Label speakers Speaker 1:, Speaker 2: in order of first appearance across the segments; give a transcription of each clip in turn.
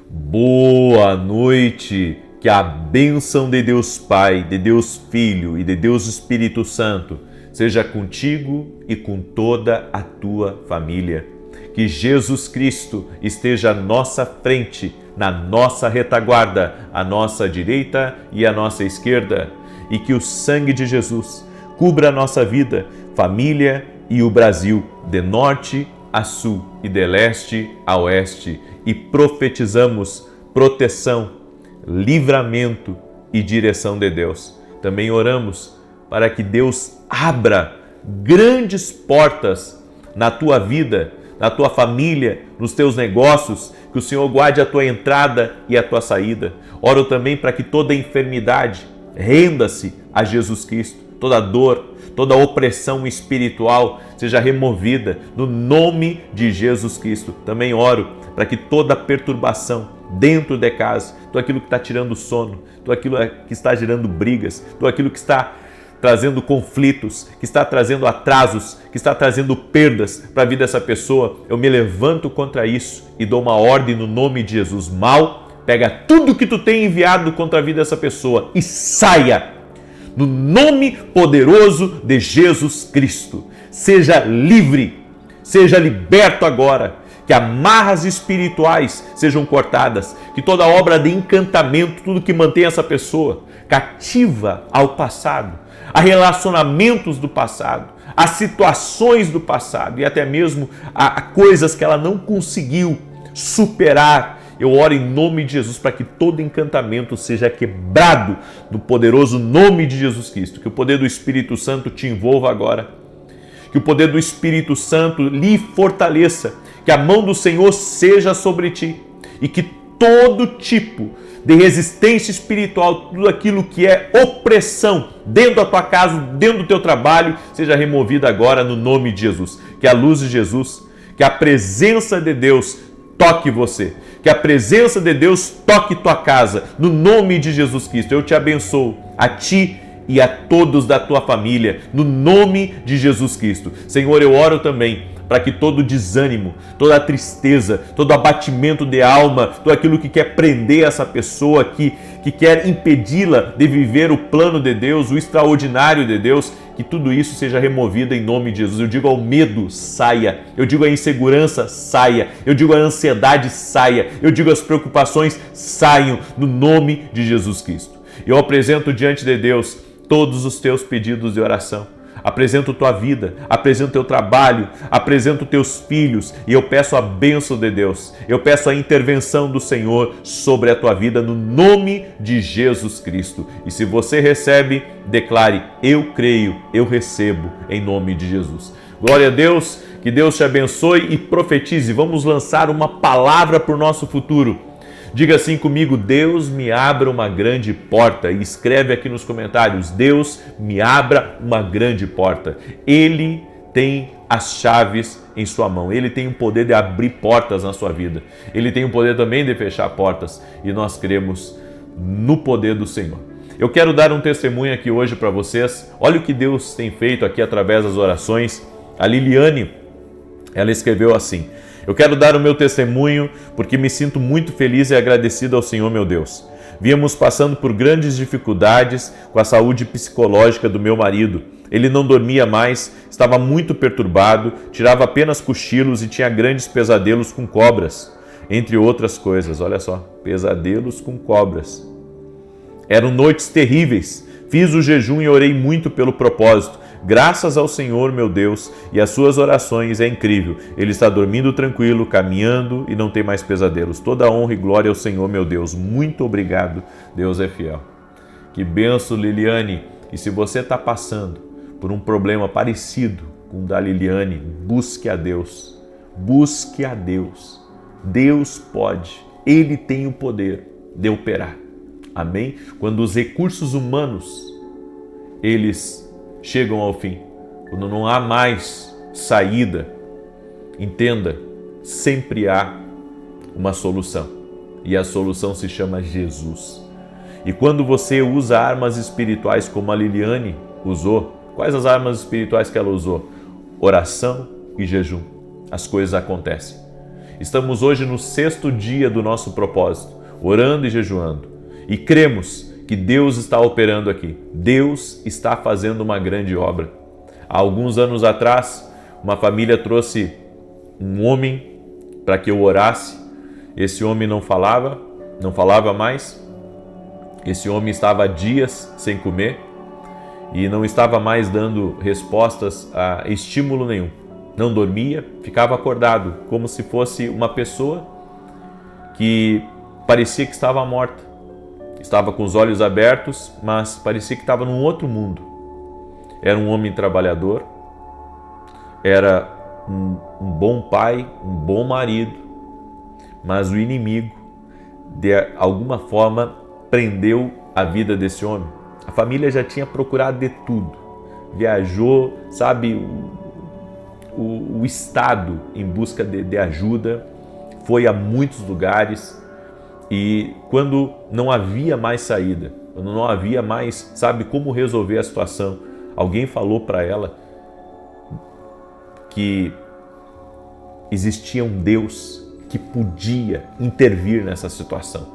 Speaker 1: Boa noite, que a bênção de Deus Pai, de Deus Filho e de Deus Espírito Santo seja contigo e com toda a tua família. Que Jesus Cristo esteja à nossa frente, na nossa retaguarda, à nossa direita e à nossa esquerda, e que o sangue de Jesus cubra a nossa vida, família e o Brasil, de norte a sul e de leste a oeste, e profetizamos proteção, livramento e direção de Deus. Também oramos para que Deus abra grandes portas na tua vida, na tua família, nos teus negócios, que o Senhor guarde a tua entrada e a tua saída. Oro também para que toda enfermidade renda-se a Jesus Cristo, toda dor, toda opressão espiritual seja removida no nome de Jesus Cristo. Também oro para que toda perturbação dentro de casa, tudo aquilo que está tirando sono, tudo aquilo que está gerando brigas, tudo aquilo que está trazendo conflitos, que está trazendo atrasos, que está trazendo perdas para a vida dessa pessoa, eu me levanto contra isso e dou uma ordem no nome de Jesus. Mal, pega tudo que tu tem enviado contra a vida dessa pessoa e saia no nome poderoso de Jesus Cristo. Seja livre, seja liberto agora, que amarras espirituais sejam cortadas, que toda obra de encantamento, tudo que mantém essa pessoa cativa ao passado, a relacionamentos do passado, a situações do passado e até mesmo a coisas que ela não conseguiu superar. Eu oro em nome de Jesus para que todo encantamento seja quebrado no poderoso nome de Jesus Cristo. Que o poder do Espírito Santo te envolva agora. Que o poder do Espírito Santo lhe fortaleça. Que a mão do Senhor seja sobre ti. E que todo tipo de resistência espiritual, tudo aquilo que é opressão dentro da tua casa, dentro do teu trabalho, seja removida agora no nome de Jesus. Que a luz de Jesus, que a presença de Deus toque você. Que a presença de Deus toque tua casa, no nome de Jesus Cristo. Eu te abençoo, a ti e a todos da tua família, no nome de Jesus Cristo. Senhor, eu oro também para que todo desânimo, toda tristeza, todo abatimento de alma, tudo aquilo que quer prender essa pessoa, que quer impedi-la de viver o plano de Deus, o extraordinário de Deus, que tudo isso seja removido em nome de Jesus. Eu digo ao medo, saia. Eu digo à insegurança, saia. Eu digo à ansiedade, saia. Eu digo às preocupações, saiam no nome de Jesus Cristo. Eu apresento diante de Deus todos os teus pedidos de oração. Apresento tua vida, apresento teu trabalho, apresento teus filhos e eu peço a bênção de Deus. Eu peço a intervenção do Senhor sobre a tua vida no nome de Jesus Cristo. E se você recebe, declare: eu creio, eu recebo em nome de Jesus. Glória a Deus, que Deus te abençoe e profetize. Vamos lançar uma palavra para o nosso futuro. Diga assim comigo: Deus me abra uma grande porta. E escreve aqui nos comentários: Deus me abra uma grande porta. Ele tem as chaves em sua mão. Ele tem o poder de abrir portas na sua vida. Ele tem o poder também de fechar portas. E nós cremos no poder do Senhor. Eu quero dar um testemunho aqui hoje para vocês. Olha o que Deus tem feito aqui através das orações. A Liliane, ela escreveu assim: eu quero dar o meu testemunho porque me sinto muito feliz e agradecido ao Senhor, meu Deus. Víamos passando por grandes dificuldades com a saúde psicológica do meu marido. Ele não dormia mais, estava muito perturbado, tirava apenas cochilos e tinha grandes pesadelos com cobras, entre outras coisas. Olha só, pesadelos com cobras. Eram noites terríveis. Fiz o jejum e orei muito pelo propósito. Graças ao Senhor, meu Deus, e às suas orações, é incrível. Ele está dormindo tranquilo, caminhando e não tem mais pesadelos. Toda honra e glória ao Senhor, meu Deus. Muito obrigado. Deus é fiel. Que benção, Liliane. E se você está passando por um problema parecido com o da Liliane, busque a Deus. Busque a Deus. Deus pode. Ele tem o poder de operar. Amém? Quando os recursos humanos, eles chegam ao fim, quando não há mais saída, entenda, sempre há uma solução. E a solução se chama Jesus. E quando você usa armas espirituais como a Liliane usou, quais as armas espirituais que ela usou? Oração e jejum. As coisas acontecem. Estamos hoje no 6º dia do nosso propósito, orando e jejuando. E cremos que Deus está operando aqui. Deus está fazendo uma grande obra. Há alguns anos atrás, uma família trouxe um homem para que eu orasse. Esse homem não falava mais. Esse homem estava há dias sem comer e não estava mais dando respostas a estímulo nenhum. Não dormia, ficava acordado, como se fosse uma pessoa que parecia que estava morta. Estava com os olhos abertos, mas parecia que estava num outro mundo. Era um homem trabalhador, era um bom pai, um bom marido, mas o inimigo, de alguma forma, prendeu a vida desse homem. A família já tinha procurado de tudo. Viajou, o estado em busca de ajuda, foi a muitos lugares e quando não havia mais saída, quando não havia mais, como resolver a situação, alguém falou para ela que existia um Deus que podia intervir nessa situação.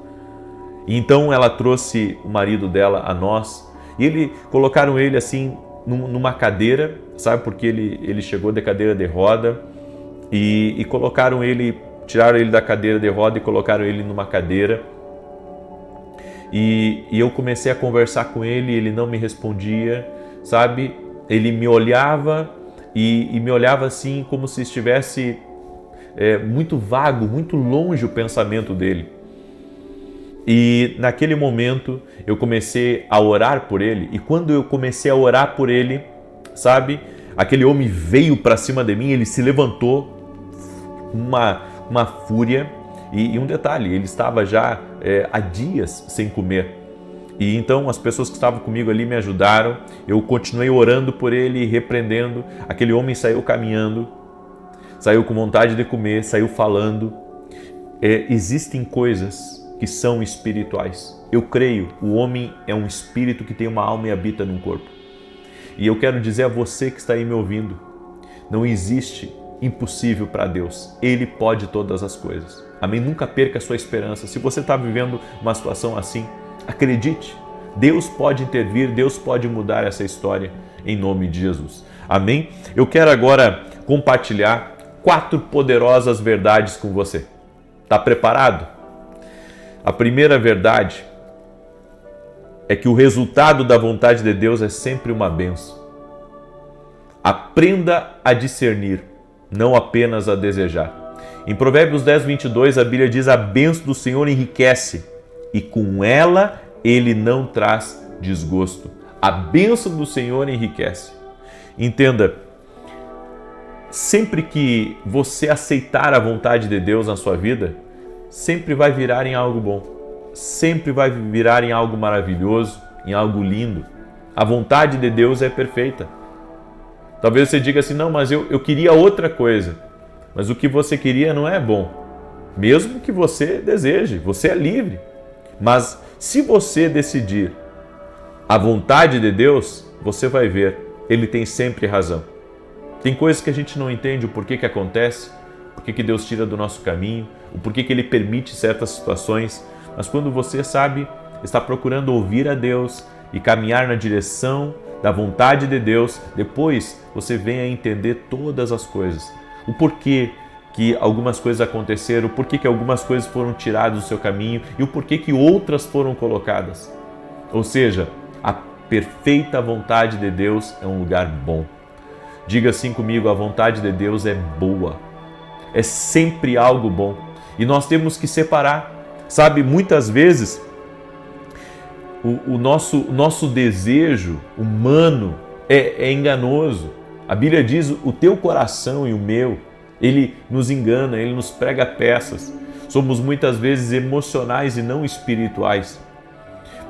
Speaker 1: E então ela trouxe o marido dela a nós e colocaram ele assim numa cadeira, porque ele chegou de cadeira de roda e tiraram ele da cadeira de roda e colocaram ele numa cadeira e eu comecei a conversar com ele, ele não me respondia, ele me olhava e me olhava assim como se estivesse muito vago, muito longe o pensamento dele. E naquele momento eu comecei a orar por ele e quando eu comecei a orar por ele, aquele homem veio para cima de mim, ele se levantou, uma fúria e um detalhe, ele estava já há dias sem comer. E então as pessoas que estavam comigo ali me ajudaram, eu continuei orando por ele, repreendendo, aquele homem saiu caminhando, saiu com vontade de comer, saiu falando. Existem coisas que são espirituais. Eu creio, o homem é um espírito que tem uma alma e habita num corpo. E eu quero dizer a você que está aí me ouvindo, não existe impossível para Deus. Ele pode todas as coisas. Amém? Nunca perca a sua esperança. Se você está vivendo uma situação assim, acredite. Deus pode intervir, Deus pode mudar essa história em nome de Jesus. Amém? Eu quero agora compartilhar 4 poderosas verdades com você. Está preparado? A primeira verdade é que o resultado da vontade de Deus é sempre uma bênção. Aprenda a discernir, não apenas a desejar. Em Provérbios 10, 22, a Bíblia diz: a bênção do Senhor enriquece e com ela ele não traz desgosto. A bênção do Senhor enriquece. Entenda, sempre que você aceitar a vontade de Deus na sua vida, sempre vai virar em algo bom, sempre vai virar em algo maravilhoso, em algo lindo. A vontade de Deus é perfeita. Talvez você diga assim, não, mas eu queria outra coisa. Mas o que você queria não é bom. Mesmo que você deseje, você é livre. Mas se você decidir a vontade de Deus, você vai ver, Ele tem sempre razão. Tem coisas que a gente não entende o porquê que acontece, o porquê que Deus tira do nosso caminho, o porquê que Ele permite certas situações. Mas quando você está procurando ouvir a Deus e caminhar na direção da vontade de Deus, depois você vem a entender todas as coisas. O porquê que algumas coisas aconteceram, o porquê que algumas coisas foram tiradas do seu caminho e o porquê que outras foram colocadas. Ou seja, a perfeita vontade de Deus é um lugar bom. Diga assim comigo, a vontade de Deus é boa. É sempre algo bom. E nós temos que separar. Muitas vezes o nosso desejo humano é enganoso. A Bíblia diz, o teu coração e o meu, ele nos engana, ele nos prega peças. Somos muitas vezes emocionais e não espirituais.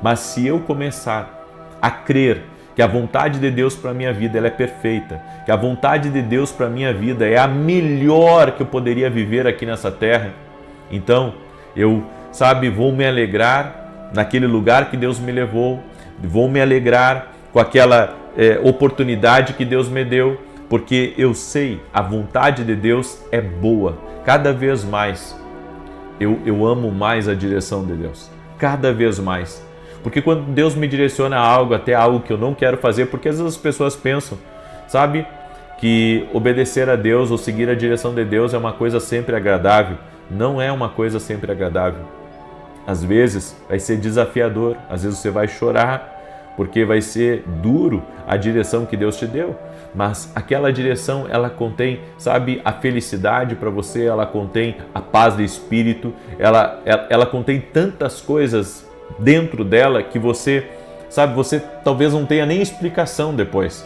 Speaker 1: Mas se eu começar a crer que a vontade de Deus para a minha vida ela é perfeita, que a vontade de Deus para a minha vida é a melhor que eu poderia viver aqui nessa terra, então eu, vou me alegrar naquele lugar que Deus me levou, vou me alegrar com aquela oportunidade que Deus me deu, porque eu sei, a vontade de Deus é boa. Cada vez mais eu amo mais a direção de Deus. Cada vez mais. Porque quando Deus me direciona a algo, até algo que eu não quero fazer, porque às vezes as pessoas pensam, sabe, que obedecer a Deus ou seguir a direção de Deus é uma coisa sempre agradável. Não é uma coisa sempre agradável. Às vezes vai ser desafiador, às vezes você vai chorar, porque vai ser duro a direção que Deus te deu. Mas aquela direção, ela contém, sabe, a felicidade para você, ela contém a paz de espírito, ela contém tantas coisas dentro dela que você, sabe, você talvez não tenha nem explicação depois.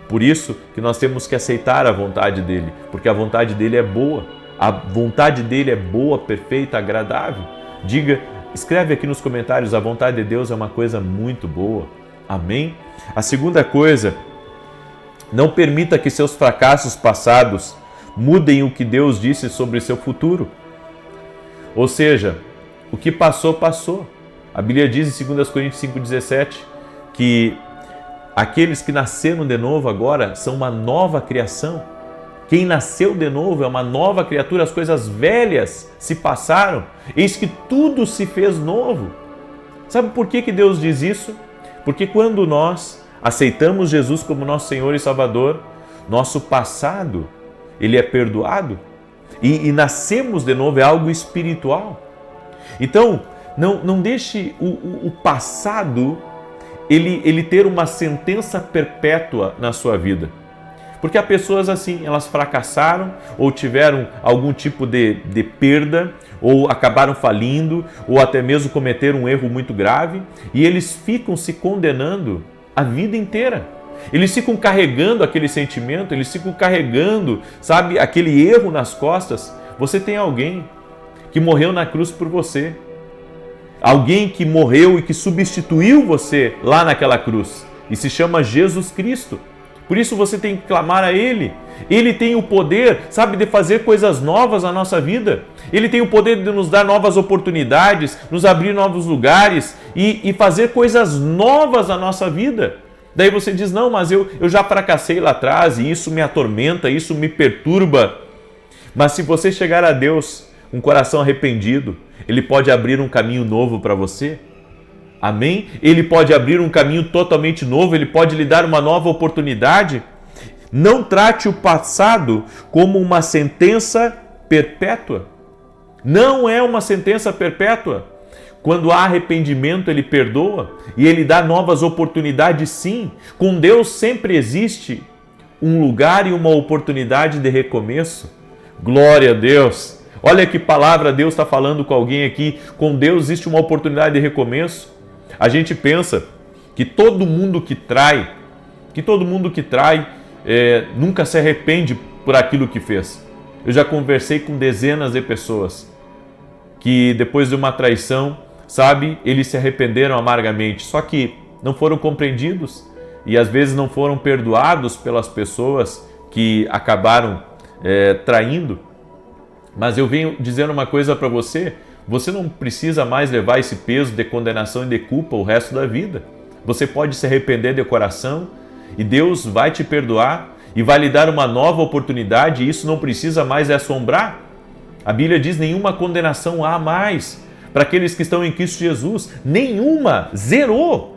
Speaker 1: Por isso que nós temos que aceitar a vontade dele, porque a vontade dele é boa. A vontade dele é boa, perfeita, agradável. Escreve aqui nos comentários, a vontade de Deus é uma coisa muito boa. Amém? A segunda coisa, não permita que seus fracassos passados mudem o que Deus disse sobre seu futuro. Ou seja, o que passou, passou. A Bíblia diz em 2 Coríntios 5,17 que aqueles que nasceram de novo agora são uma nova criação. Quem nasceu de novo é uma nova criatura, as coisas velhas se passaram, eis que tudo se fez novo. Sabe por que Deus diz isso? Porque quando nós aceitamos Jesus como nosso Senhor e Salvador, nosso passado, ele é perdoado e nascemos de novo, é algo espiritual. Então, não deixe o passado ele ter uma sentença perpétua na sua vida. Porque há pessoas assim, elas fracassaram ou tiveram algum tipo de perda, ou acabaram falindo, ou até mesmo cometeram um erro muito grave, e eles ficam se condenando a vida inteira. Eles ficam carregando aquele sentimento, eles ficam carregando, sabe, aquele erro nas costas. Você tem alguém que morreu na cruz por você. Alguém que morreu e que substituiu você lá naquela cruz. E se chama Jesus Cristo. Por isso você tem que clamar a Ele. Ele tem o poder, sabe, de fazer coisas novas na nossa vida. Ele tem o poder de nos dar novas oportunidades, nos abrir novos lugares e fazer coisas novas na nossa vida. Daí você diz, não, mas eu já fracassei lá atrás e isso me atormenta, isso me perturba. Mas se você chegar a Deus com um coração arrependido, Ele pode abrir um caminho novo para você. Amém? Ele pode abrir um caminho totalmente novo, Ele pode lhe dar uma nova oportunidade. Não trate o passado como uma sentença perpétua. Não é uma sentença perpétua. Quando há arrependimento, Ele perdoa e Ele dá novas oportunidades, sim. Com Deus sempre existe um lugar e uma oportunidade de recomeço. Glória a Deus! Olha que palavra Deus está falando com alguém aqui. Com Deus existe uma oportunidade de recomeço. A gente pensa que todo mundo que trai nunca se arrepende por aquilo que fez. Eu já conversei com dezenas de pessoas que depois de uma traição, sabe, eles se arrependeram amargamente, só que não foram compreendidos e às vezes não foram perdoados pelas pessoas que acabaram traindo. Mas eu venho dizendo uma coisa para você, você não precisa mais levar esse peso de condenação e de culpa o resto da vida. Você pode se arrepender de coração e Deus vai te perdoar e vai lhe dar uma nova oportunidade e isso não precisa mais assombrar. A Bíblia diz, nenhuma condenação há mais para aqueles que estão em Cristo Jesus. Nenhuma, zerou.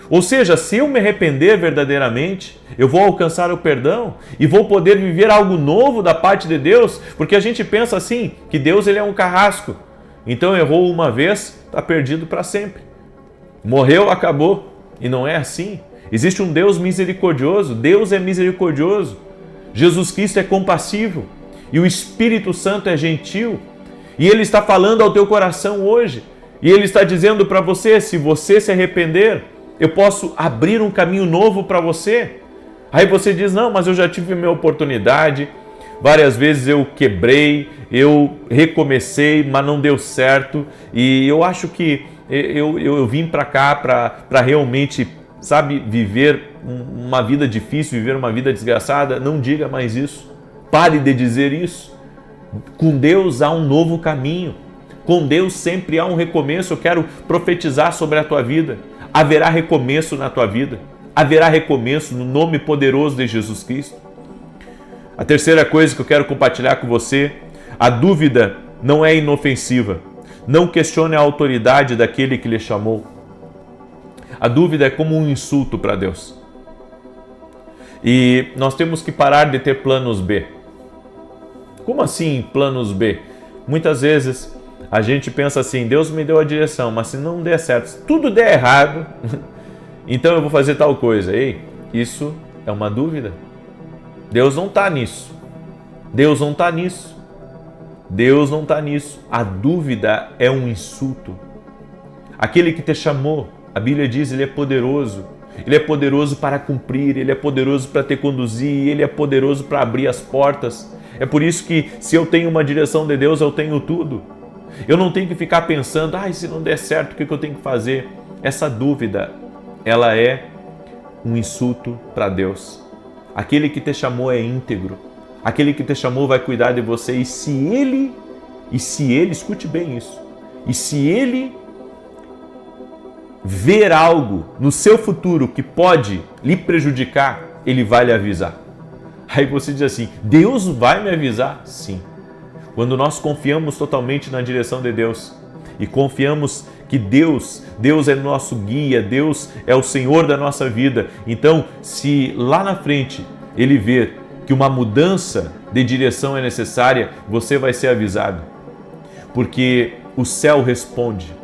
Speaker 1: Ou seja, se eu me arrepender verdadeiramente, eu vou alcançar o perdão e vou poder viver algo novo da parte de Deus, porque a gente pensa assim, que Deus ele é um carrasco. Então errou uma vez, está perdido para sempre. Morreu, acabou. E não é assim. Existe um Deus misericordioso. Deus é misericordioso. Jesus Cristo é compassivo. E o Espírito Santo é gentil. E Ele está falando ao teu coração hoje. E Ele está dizendo para você, se você se arrepender, eu posso abrir um caminho novo para você. Aí você diz, não, mas eu já tive minha oportunidade. Várias vezes eu quebrei, eu recomecei, mas não deu certo. E eu acho que eu vim para cá para realmente, sabe, viver uma vida difícil, viver uma vida desgraçada. Não diga mais isso. Pare de dizer isso. Com Deus há um novo caminho. Com Deus sempre há um recomeço. Eu quero profetizar sobre a tua vida. Haverá recomeço na tua vida. Haverá recomeço no nome poderoso de Jesus Cristo. A terceira coisa que eu quero compartilhar com você: a dúvida não é inofensiva. Não questione a autoridade daquele que lhe chamou. A dúvida é como um insulto para Deus. E nós temos que parar de ter planos B. Como assim planos B? Muitas vezes a gente pensa assim: Deus me deu a direção, mas se não der certo, se tudo der errado, então eu vou fazer tal coisa. Ei, isso é uma dúvida. Deus não está nisso. Deus não está nisso. Deus não está nisso. A dúvida é um insulto. Aquele que te chamou, a Bíblia diz, ele é poderoso. Ele é poderoso para cumprir, ele é poderoso para te conduzir, ele é poderoso para abrir as portas. É por isso que, se eu tenho uma direção de Deus, eu tenho tudo. Eu não tenho que ficar pensando: se não der certo, o que eu tenho que fazer? Essa dúvida, ela é um insulto para Deus. Aquele que te chamou é íntegro. Aquele que te chamou vai cuidar de você. E se ele, escute bem isso, e se ele ver algo no seu futuro que pode lhe prejudicar, ele vai lhe avisar. Aí você diz assim: Deus vai me avisar? Sim. Quando nós confiamos totalmente na direção de Deus e confiamos que Deus é nosso guia, Deus é o Senhor da nossa vida, então se lá na frente Ele ver que uma mudança de direção é necessária, você vai ser avisado. Porque o céu responde.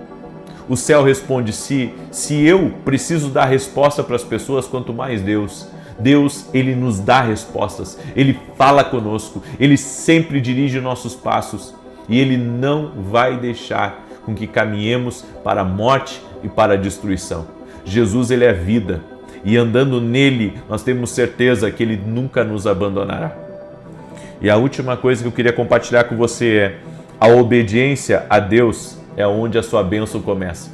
Speaker 1: O céu responde. Se eu preciso dar resposta para as pessoas, quanto mais Deus. Deus, Ele nos dá respostas. Ele fala conosco. Ele sempre dirige nossos passos. E Ele não vai deixar com que caminhemos para a morte e para a destruição. Jesus, Ele é vida. E andando nele, nós temos certeza que Ele nunca nos abandonará. E a última coisa que eu queria compartilhar com você é: a obediência a Deus é onde a sua bênção começa.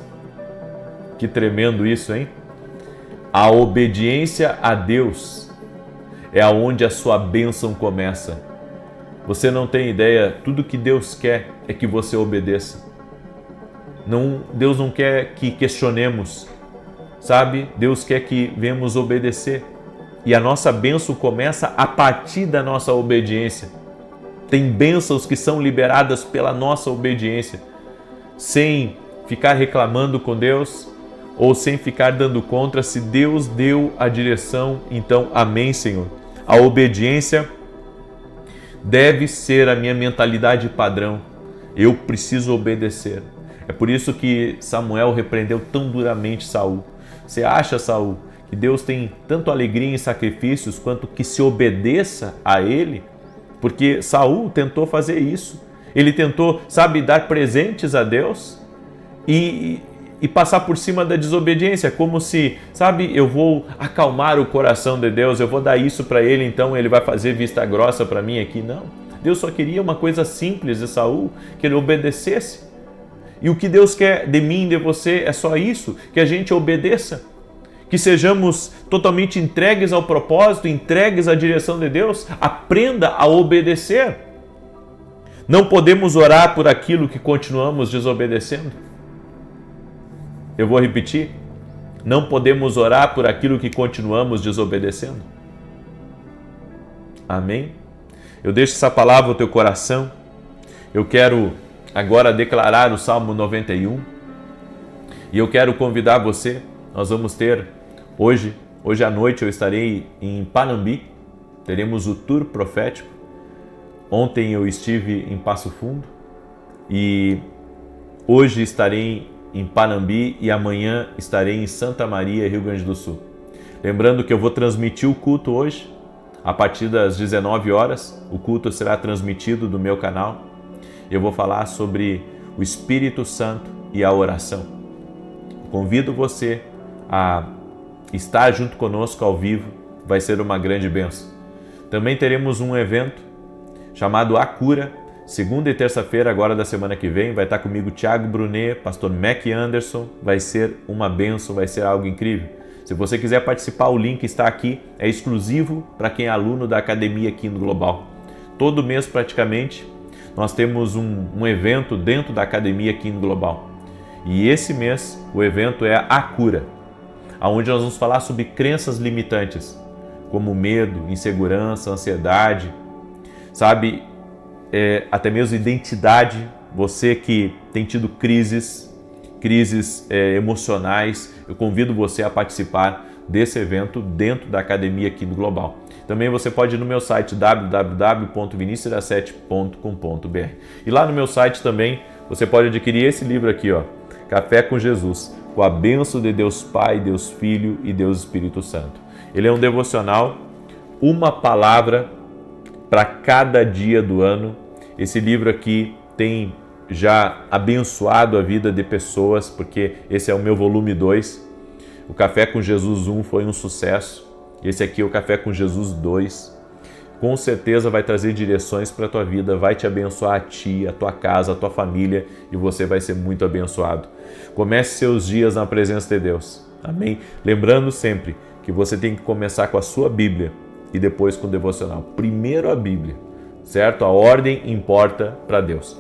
Speaker 1: Que tremendo isso, hein? A obediência a Deus é onde a sua bênção começa. Você não tem ideia, tudo que Deus quer é que você obedeça. Deus não quer que questionemos. Sabe? Deus quer que venhamos obedecer. E a nossa bênção começa a partir da nossa obediência. Tem bênçãos que são liberadas pela nossa obediência. Sem ficar reclamando com Deus ou sem ficar dando contra. Se Deus deu a direção, então amém, Senhor. A obediência deve ser a minha mentalidade padrão. Eu preciso obedecer. É por isso que Samuel repreendeu tão duramente Saul. Você acha, Saul, que Deus tem tanto alegria em sacrifícios quanto que se obedeça a Ele? Porque Saul tentou fazer isso. Ele tentou, dar presentes a Deus e passar por cima da desobediência, como se, eu vou acalmar o coração de Deus, eu vou dar isso para Ele, então Ele vai fazer vista grossa para mim aqui. Não. Deus só queria uma coisa simples de Saul, que ele obedecesse. E o que Deus quer de mim e de você é só isso, que a gente obedeça, que sejamos totalmente entregues ao propósito, entregues à direção de Deus. Aprenda a obedecer. Não podemos orar por aquilo que continuamos desobedecendo. Eu vou repetir. Não podemos orar por aquilo que continuamos desobedecendo. Amém? Eu deixo essa palavra no teu coração. Eu quero agora declarar o Salmo 91 e eu quero convidar você. Nós vamos ter hoje à noite eu estarei em Panambi, teremos o tour profético. Ontem eu estive em Passo Fundo e hoje estarei em Panambi e amanhã estarei em Santa Maria, Rio Grande do Sul. Lembrando que eu vou transmitir o culto hoje a partir das 19 horas. O culto será transmitido do meu canal. Eu vou falar sobre o Espírito Santo e a oração. Convido você a estar junto conosco ao vivo, vai ser uma grande bênção. Também teremos um evento chamado A Cura, segunda e terça-feira agora da semana que vem. Vai estar comigo Thiago Brunet, pastor Mac Anderson. Vai ser uma bênção, vai ser algo incrível. Se você quiser participar, o link está aqui, é exclusivo para quem é aluno da Academia Kingdom Global. Todo mês praticamente nós temos um evento dentro da Academia Kingdom Global. E esse mês o evento é A Cura, onde nós vamos falar sobre crenças limitantes, como medo, insegurança, ansiedade, sabe, até mesmo identidade, você que tem tido crises emocionais, eu convido você a participar desse evento dentro da academia aqui do Global. Também você pode ir no meu site www.vinicius17.com.br e lá no meu site também você pode adquirir esse livro aqui, ó, Café com Jesus, com a bênção de Deus Pai, Deus Filho e Deus Espírito Santo. Ele é um devocional, uma palavra para cada dia do ano. Esse livro aqui tem já abençoado a vida de pessoas, porque esse é o meu volume 2. O Café com Jesus 1 foi um sucesso. Esse aqui é o Café com Jesus 2. Com certeza vai trazer direções para a tua vida, vai te abençoar a ti, a tua casa, a tua família, e você vai ser muito abençoado. Comece seus dias na presença de Deus. Amém? Lembrando sempre que você tem que começar com a sua Bíblia e depois com o devocional. Primeiro a Bíblia, certo? A ordem importa para Deus.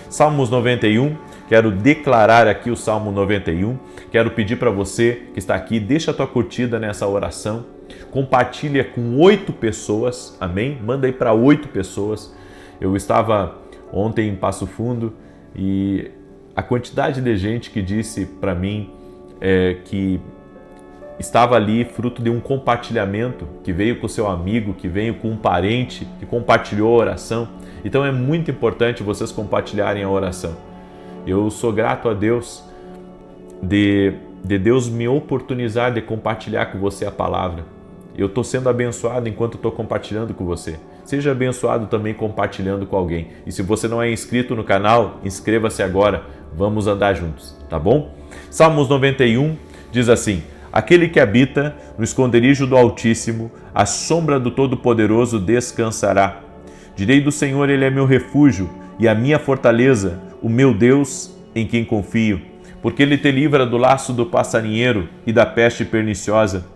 Speaker 1: Salmos 91, quero declarar aqui o Salmo 91, quero pedir para você que está aqui, deixa a tua curtida nessa oração, compartilha com 8 pessoas, amém? Manda aí para 8 pessoas. Eu estava ontem em Passo Fundo e a quantidade de gente que disse para mim que estava ali fruto de um compartilhamento, que veio com seu amigo, que veio com um parente, que compartilhou a oração. Então é muito importante vocês compartilharem a oração. Eu sou grato a Deus de Deus me oportunizar de compartilhar com você a palavra. Eu estou sendo abençoado enquanto estou compartilhando com você. Seja abençoado também compartilhando com alguém. E se você não é inscrito no canal, inscreva-se agora. Vamos andar juntos, tá bom? Salmos 91 diz assim: aquele que habita no esconderijo do Altíssimo, à sombra do Todo-Poderoso descansará. Direi do Senhor, Ele é meu refúgio e a minha fortaleza, o meu Deus em quem confio. Porque Ele te livra do laço do passarinheiro e da peste perniciosa.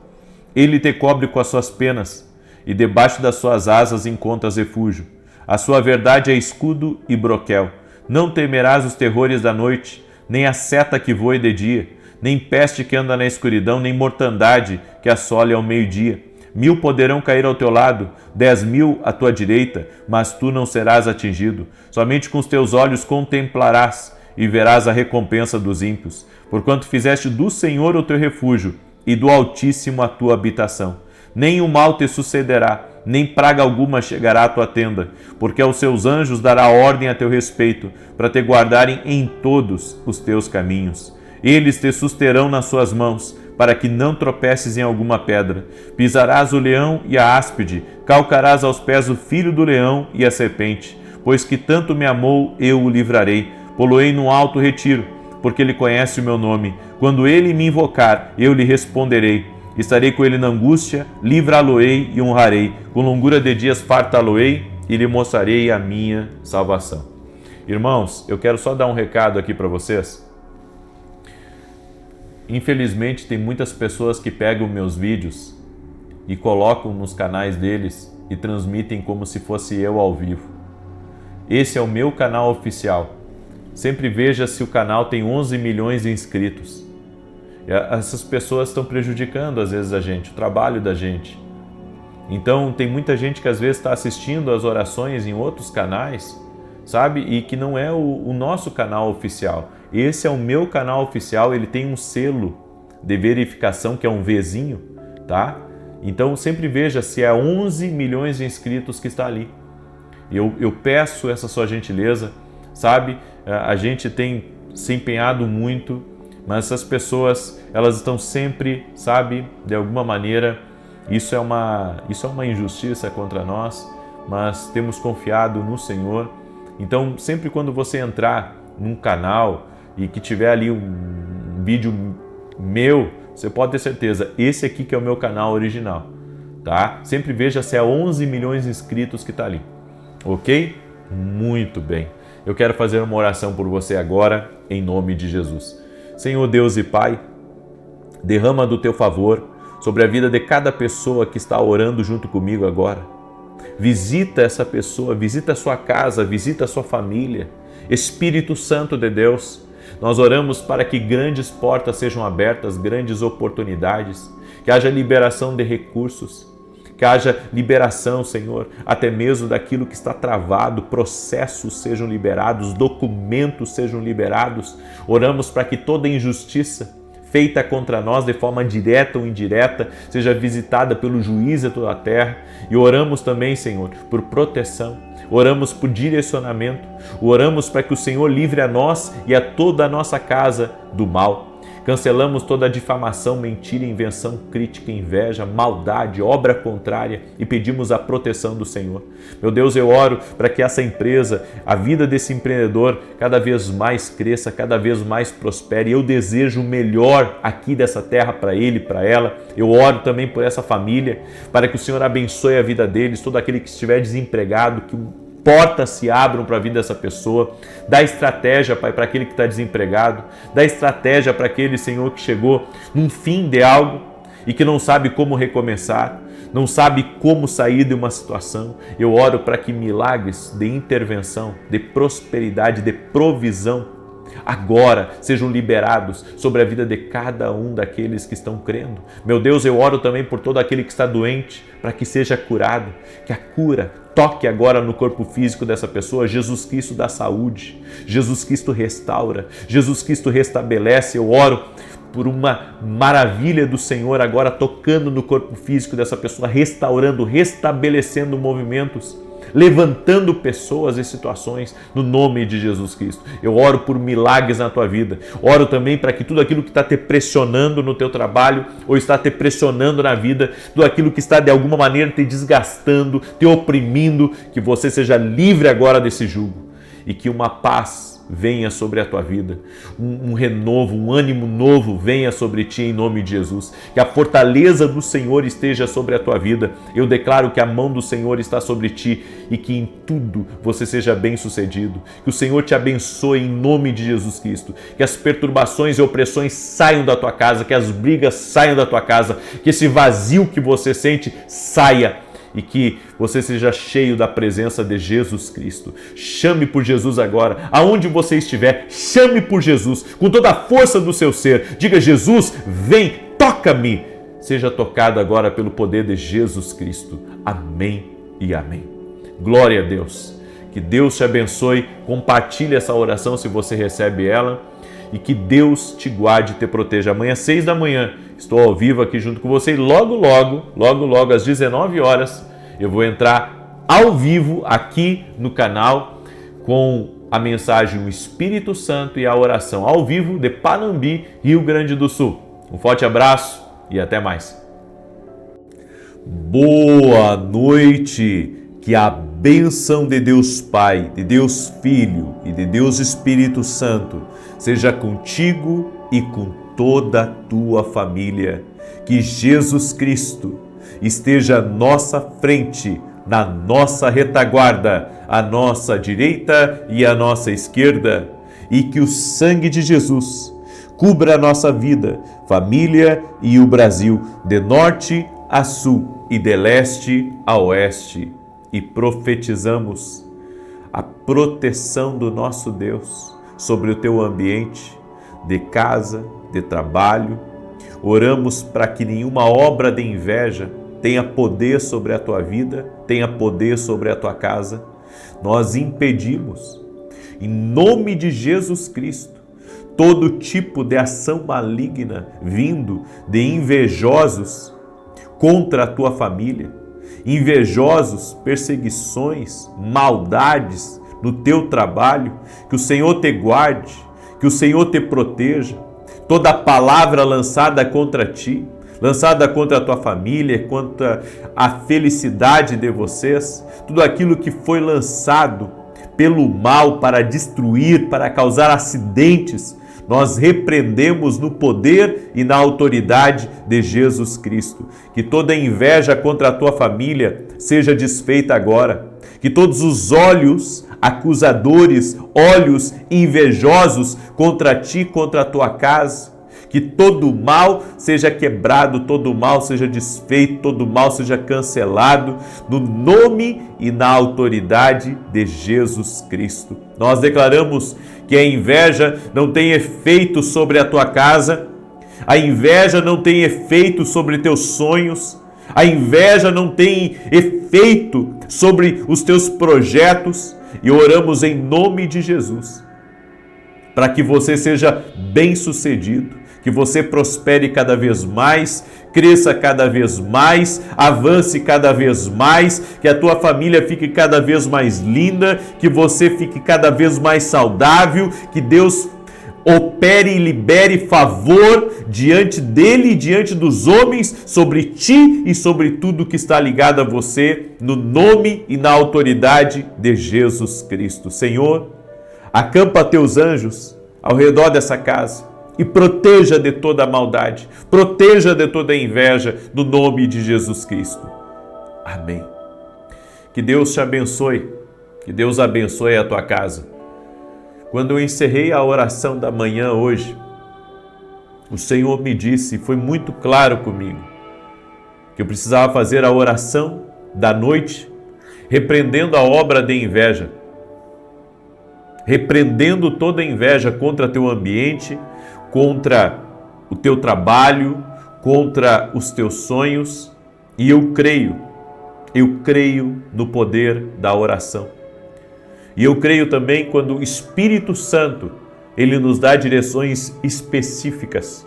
Speaker 1: Ele te cobre com as suas penas e debaixo das suas asas encontras refúgio. A sua verdade é escudo e broquel. Não temerás os terrores da noite, nem a seta que voe de dia, nem peste que anda na escuridão, nem mortandade que assole ao meio-dia. 1000 poderão cair ao teu lado, 10.000 à tua direita, mas tu não serás atingido. Somente com os teus olhos contemplarás e verás a recompensa dos ímpios. Porquanto fizeste do Senhor o teu refúgio e do Altíssimo a tua habitação. Nem o mal te sucederá, nem praga alguma chegará à tua tenda, porque aos seus anjos dará ordem a teu respeito, para te guardarem em todos os teus caminhos. Eles te susterão nas suas mãos, para que não tropeces em alguma pedra. Pisarás o leão e a áspide, calcarás aos pés o filho do leão e a serpente. Pois que tanto me amou, eu o livrarei. Poloei no alto retiro, porque ele conhece o meu nome. Quando ele me invocar, eu lhe responderei. Estarei com ele na angústia, livrá-lo-ei e honrarei. Com longura de dias fartá-lo-ei e lhe mostrarei a minha salvação. Irmãos, eu quero só dar um recado aqui para vocês. Infelizmente, tem muitas pessoas que pegam meus vídeos e colocam nos canais deles e transmitem como se fosse eu ao vivo. Esse é o meu canal oficial. Sempre veja se o canal tem 11 milhões de inscritos. Essas pessoas estão prejudicando às vezes a gente, o trabalho da gente. Então tem muita gente que às vezes está assistindo as orações em outros canais, sabe? E que não é o nosso canal oficial. Esse é o meu canal oficial, ele tem um selo de verificação que é um Vzinho, tá? Então sempre veja se é 11 milhões de inscritos que está ali. Eu peço essa sua gentileza, sabe? A gente tem se empenhado muito, mas essas pessoas, elas estão sempre, sabe, de alguma maneira, isso é uma injustiça contra nós, mas temos confiado no Senhor. Então, sempre quando você entrar num canal e que tiver ali um vídeo meu, você pode ter certeza, esse aqui que é o meu canal original, tá? Sempre veja se é 11 milhões de inscritos que está ali, ok? Muito bem. Eu quero fazer uma oração por você agora, em nome de Jesus. Senhor Deus e Pai, derrama do teu favor sobre a vida de cada pessoa que está orando junto comigo agora. Visita essa pessoa, visita a sua casa, visita a sua família. Espírito Santo de Deus, nós oramos para que grandes portas sejam abertas, grandes oportunidades, que haja liberação de recursos, que haja liberação, Senhor, até mesmo daquilo que está travado, processos sejam liberados, documentos sejam liberados. Oramos para que toda injustiça feita contra nós de forma direta ou indireta seja visitada pelo juiz de toda a terra. E oramos também, Senhor, por proteção, oramos por direcionamento, oramos para que o Senhor livre a nós e a toda a nossa casa do mal. Cancelamos toda difamação, mentira, invenção, crítica, inveja, maldade, obra contrária e pedimos a proteção do Senhor. Meu Deus, eu oro para que essa empresa, a vida desse empreendedor, cada vez mais cresça, cada vez mais prospere. Eu desejo o melhor aqui dessa terra para ele, para ela. Eu oro também por essa família, para que o Senhor abençoe a vida deles, todo aquele que estiver desempregado, que portas se abram para a vida dessa pessoa. Dá estratégia, Pai, para aquele que está desempregado. Dá estratégia para aquele, Senhor, que chegou num fim de algo e que não sabe como recomeçar, não sabe como sair de uma situação. Eu oro para que milagres de intervenção, de prosperidade, de provisão, agora sejam liberados sobre a vida de cada um daqueles que estão crendo. Meu Deus, eu oro também por todo aquele que está doente, para que seja curado, que a cura toque agora no corpo físico dessa pessoa. Jesus Cristo dá saúde, Jesus Cristo restaura, Jesus Cristo restabelece. Eu oro por uma maravilha do Senhor agora tocando no corpo físico dessa pessoa, restaurando, restabelecendo movimentos, levantando pessoas e situações no nome de Jesus Cristo. Eu oro por milagres na tua vida. Oro também para que tudo aquilo que está te pressionando no teu trabalho ou está te pressionando na vida, tudo aquilo que está de alguma maneira te desgastando, te oprimindo, que você seja livre agora desse jugo e que uma paz venha sobre a tua vida, um renovo, um ânimo novo venha sobre ti em nome de Jesus, que a fortaleza do Senhor esteja sobre a tua vida. Eu declaro que a mão do Senhor está sobre ti e que em tudo você seja bem sucedido, que o Senhor te abençoe em nome de Jesus Cristo, que as perturbações e opressões saiam da tua casa, que as brigas saiam da tua casa, que esse vazio que você sente saia e que você seja cheio da presença de Jesus Cristo. Chame por Jesus agora, aonde você estiver, chame por Jesus, com toda a força do seu ser. Diga: Jesus, vem, toca-me. Seja tocado agora pelo poder de Jesus Cristo. Amém e amém. Glória a Deus. Que Deus te abençoe. Compartilhe essa oração se você recebe ela. E que Deus te guarde e te proteja. Amanhã, 6 da manhã, estou ao vivo aqui junto com você. E logo, às 19 horas, eu vou entrar ao vivo aqui no canal com a mensagem O Espírito Santo e a oração ao vivo de Panambi, Rio Grande do Sul. Um forte abraço e até mais. Boa noite. Que a bênção de Deus Pai, de Deus Filho e de Deus Espírito Santo seja contigo e com toda a tua família. Que Jesus Cristo esteja à nossa frente, na nossa retaguarda, à nossa direita e à nossa esquerda. E que o sangue de Jesus cubra a nossa vida, família e o Brasil, de norte a sul e de leste a oeste. E profetizamos a proteção do nosso Deus sobre o teu ambiente de casa, de trabalho. Oramos para que nenhuma obra de inveja tenha poder sobre a tua vida, tenha poder sobre a tua casa. Nós impedimos, em nome de Jesus Cristo, todo tipo de ação maligna vindo de invejosos contra a tua família. Invejosos, perseguições, maldades no teu trabalho, que o Senhor te guarde, que o Senhor te proteja. Toda palavra lançada contra ti, lançada contra a tua família, contra a felicidade de vocês, tudo aquilo que foi lançado pelo mal para destruir, para causar acidentes, nós repreendemos no poder e na autoridade de Jesus Cristo. Que toda inveja contra a tua família seja desfeita agora. Que todos os olhos acusadores, olhos invejosos contra ti, contra a tua casa, que todo mal seja quebrado, todo mal seja desfeito, todo mal seja cancelado, no nome e na autoridade de Jesus Cristo. Nós declaramos que a inveja não tem efeito sobre a tua casa, a inveja não tem efeito sobre teus sonhos, A inveja não tem efeito sobre os teus projetos e oramos em nome de Jesus, para que você seja bem-sucedido, que você prospere cada vez mais, cresça cada vez mais, avance cada vez mais, que a tua família fique cada vez mais linda, que você fique cada vez mais saudável, que Deus opere e libere favor diante dele e diante dos homens, sobre ti e sobre tudo que está ligado a você, no nome e na autoridade de Jesus Cristo. Senhor, acampa teus anjos ao redor dessa casa e proteja de toda a maldade, proteja de toda a inveja, no nome de Jesus Cristo. Amém. Que Deus te abençoe, que Deus abençoe a tua casa. Quando eu encerrei a oração da manhã hoje, o Senhor me disse, e foi muito claro comigo, que eu precisava fazer a oração da noite, repreendendo a obra de inveja, repreendendo toda a inveja contra teu ambiente, contra o teu trabalho, contra os teus sonhos, e eu creio no poder da oração. E eu creio também quando o Espírito Santo, ele nos dá direções específicas.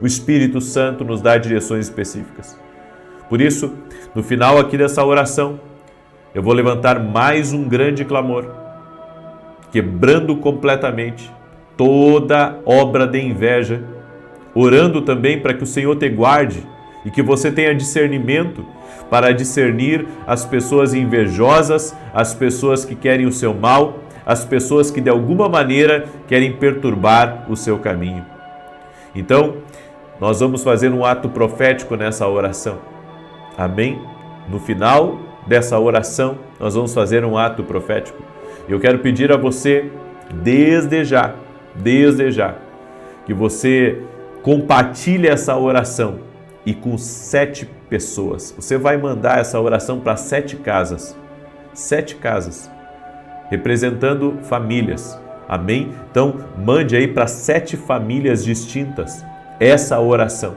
Speaker 1: O Espírito Santo nos dá direções específicas. Por isso, no final aqui dessa oração, eu vou levantar mais um grande clamor, quebrando completamente toda obra de inveja, orando também para que o Senhor te guarde e que você tenha discernimento para discernir as pessoas invejosas, as pessoas que querem o seu mal, as pessoas que de alguma maneira querem perturbar o seu caminho. Então, nós vamos fazer um ato profético nessa oração. Amém? No final dessa oração, nós vamos fazer um ato profético. Eu quero pedir a você, desde já, que você compartilhe essa oração e com 7 pessoas. Você vai mandar essa oração para 7 casas. 7 casas, representando famílias. Amém? Então, mande aí para 7 famílias distintas essa oração.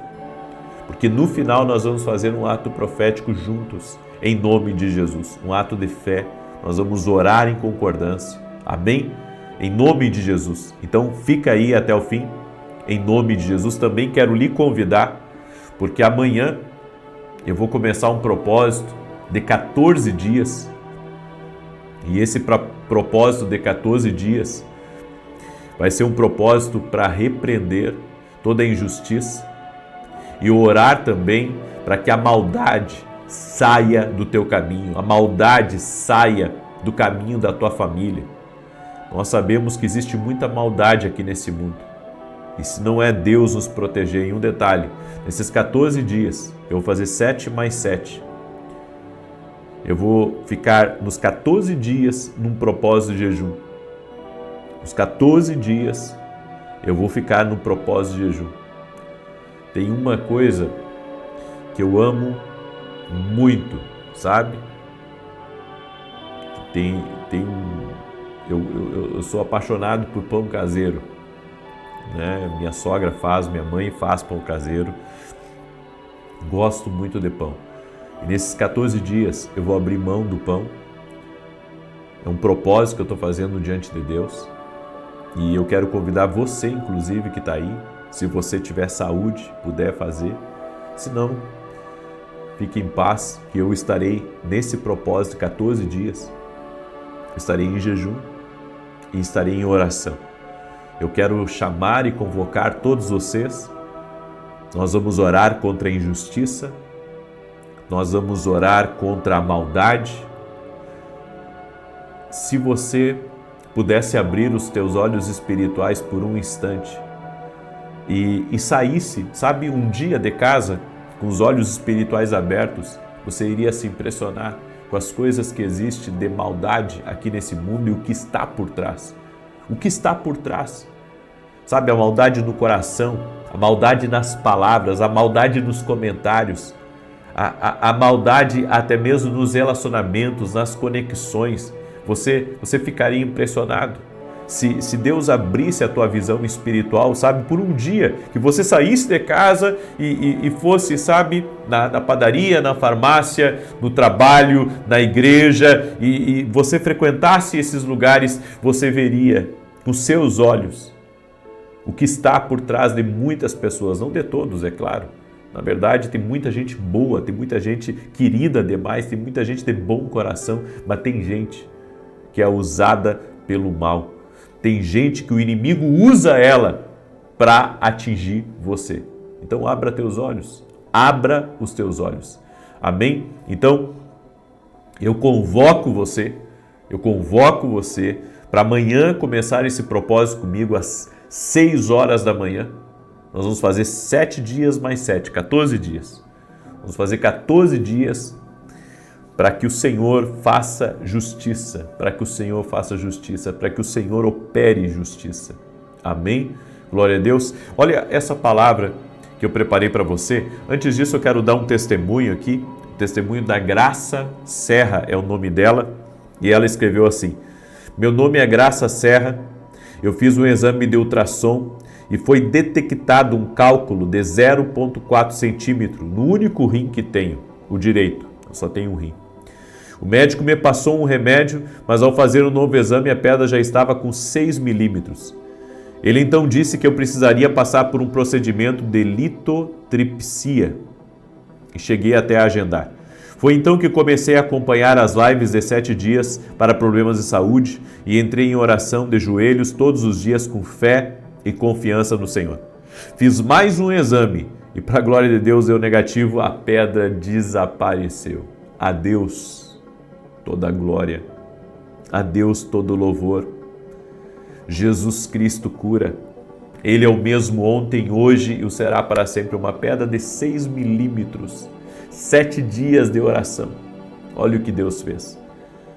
Speaker 1: Porque no final nós vamos fazer um ato profético juntos, em nome de Jesus. Um ato de fé. Nós vamos orar em concordância. Amém? Em nome de Jesus. Então, fica aí até o fim. Em nome de Jesus. Também quero lhe convidar, porque amanhã eu vou começar um propósito de 14 dias. E esse propósito de 14 dias vai ser um propósito para repreender toda a injustiça e orar também para que a maldade saia do teu caminho, a maldade saia do caminho da tua família. Nós sabemos que existe muita maldade aqui nesse mundo. E se não é Deus nos proteger, em um detalhe, nesses 14 dias, eu vou fazer 7 mais 7. Eu vou ficar nos 14 dias num propósito de jejum. Os 14 dias eu vou ficar num propósito de jejum. Tem uma coisa que eu amo muito, sabe? Eu sou apaixonado por pão caseiro. Né? Minha sogra faz, minha mãe faz pão caseiro. Gosto muito de pão. E nesses 14 dias eu vou abrir mão do pão. É um propósito que eu estou fazendo diante de Deus. E eu quero convidar você, inclusive, que está aí, se você tiver saúde, puder fazer. Se não, fique em paz, que eu estarei nesse propósito de 14 dias. Estarei em jejum e estarei em oração. Eu quero chamar e convocar todos vocês. Nós vamos orar contra a injustiça, nós vamos orar contra a maldade. Se você pudesse abrir os teus olhos espirituais por um instante e saísse, sabe, um dia de casa com os olhos espirituais abertos, você iria se impressionar com as coisas que existem de maldade aqui nesse mundo e o que está por trás. O que está por trás? Sabe, a maldade no coração, a maldade nas palavras, a maldade nos comentários, a maldade até mesmo nos relacionamentos, nas conexões. Você ficaria impressionado. se Deus abrisse a tua visão espiritual, sabe, por um dia, que você saísse de casa e fosse, sabe, na padaria, na farmácia, no trabalho, na igreja, e você frequentasse esses lugares, você veria com seus olhos o que está por trás de muitas pessoas, não de todos, é claro. Na verdade, tem muita gente boa, tem muita gente querida demais, tem muita gente de bom coração, mas tem gente que é usada pelo mal. Tem gente que o inimigo usa ela para atingir você. Então abra teus olhos, abra os teus olhos. Amém? Então eu convoco você para amanhã começar esse propósito comigo às 6 horas da manhã. Nós vamos fazer 7 dias mais 7, 14 dias. Vamos fazer 14 dias para que o Senhor faça justiça, para que o Senhor faça justiça, para que o Senhor opere justiça. Amém? Glória a Deus. Olha essa palavra que eu preparei para você. Antes disso, eu quero dar um testemunho aqui, o testemunho da Graça Serra é o nome dela, e ela escreveu assim: meu nome é Graça Serra, eu fiz um exame de ultrassom e foi detectado um cálculo de 0,4 centímetro no único rim que tenho, o direito, eu só tenho um rim. O médico me passou um remédio, mas ao fazer um novo exame a pedra já estava com 6 milímetros. Ele então disse que eu precisaria passar por um procedimento de litotripsia e cheguei até a agendar. Foi então que comecei a acompanhar as lives de 7 dias para problemas de saúde e entrei em oração de joelhos todos os dias com fé e confiança no Senhor. Fiz mais um exame e, para a glória de Deus, deu negativo, a pedra desapareceu. A Deus toda a glória, a Deus todo o louvor. Jesus Cristo cura. Ele é o mesmo ontem, hoje e o será para sempre. Uma pedra de 6 milímetros, 7 dias de oração. Olha o que Deus fez.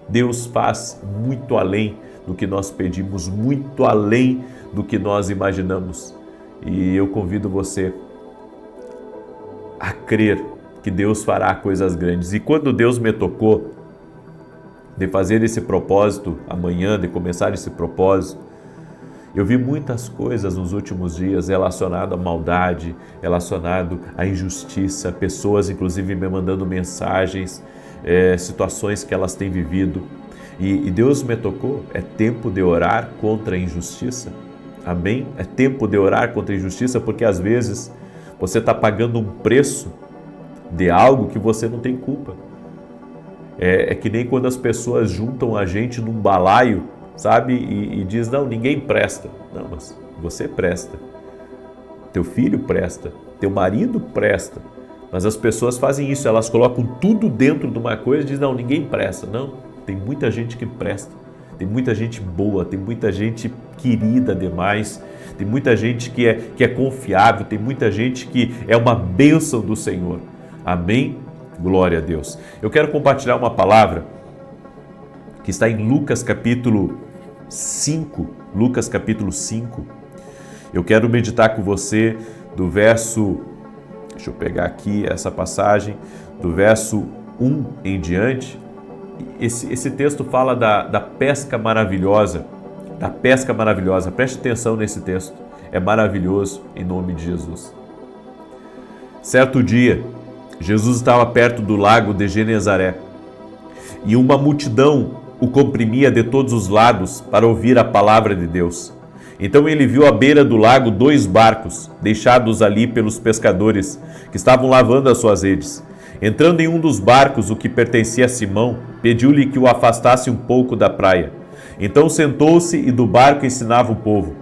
Speaker 1: Deus faz muito além do que nós pedimos, muito além do que nós imaginamos. E eu convido você a crer que Deus fará coisas grandes. E quando Deus me tocou de fazer esse propósito amanhã, de começar esse propósito, eu vi muitas coisas nos últimos dias relacionado à maldade, relacionado à injustiça, pessoas inclusive me mandando mensagens, situações que elas têm vivido. E Deus me tocou, é tempo de orar contra a injustiça. Amém? É tempo de orar contra a injustiça, porque às vezes você está pagando um preço de algo que você não tem culpa. É que nem quando as pessoas juntam a gente num balaio, sabe? E diz, não, ninguém presta. Não, mas você presta. Teu filho presta. Teu marido presta. Mas as pessoas fazem isso, elas colocam tudo dentro de uma coisa e dizem, não, ninguém presta. Não, tem muita gente que presta. Tem muita gente boa, tem muita gente querida demais, tem muita gente que é confiável, tem muita gente que é uma bênção do Senhor. Amém? Glória a Deus. Eu quero compartilhar uma palavra que está em Lucas capítulo 5. Lucas capítulo 5. Eu quero meditar com você do verso, deixa eu pegar aqui essa passagem, do verso 1 em diante. Esse texto fala da pesca maravilhosa, preste atenção nesse texto, é maravilhoso em nome de Jesus. Certo dia, Jesus estava perto do lago de Genezaré e uma multidão o comprimia de todos os lados para ouvir a palavra de Deus. Então ele viu à beira do lago 2 barcos, deixados ali pelos pescadores, que estavam lavando as suas redes. Entrando em um dos barcos, o que pertencia a Simão, pediu-lhe que o afastasse um pouco da praia. Então sentou-se e do barco ensinava o povo.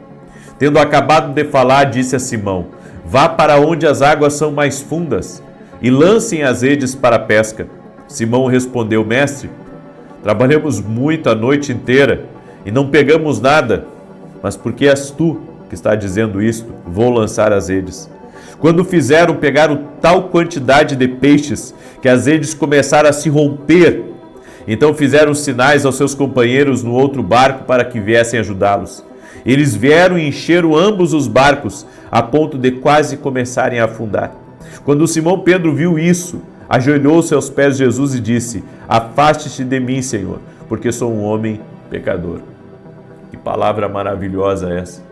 Speaker 1: Tendo acabado de falar, disse a Simão, vá para onde as águas são mais fundas e lancem as redes para a pesca. Simão respondeu, mestre, trabalhamos muito a noite inteira e não pegamos nada, mas porque és tu que está dizendo isto, vou lançar as redes. Quando fizeram, pegaram tal quantidade de peixes que as redes começaram a se romper. Então fizeram sinais aos seus companheiros no outro barco para que viessem ajudá-los. Eles vieram e encheram ambos os barcos, a ponto de quase começarem a afundar. Quando Simão Pedro viu isso, ajoelhou-se aos pés de Jesus e disse, afaste-te de mim, Senhor, porque sou um homem pecador. Que palavra maravilhosa é essa?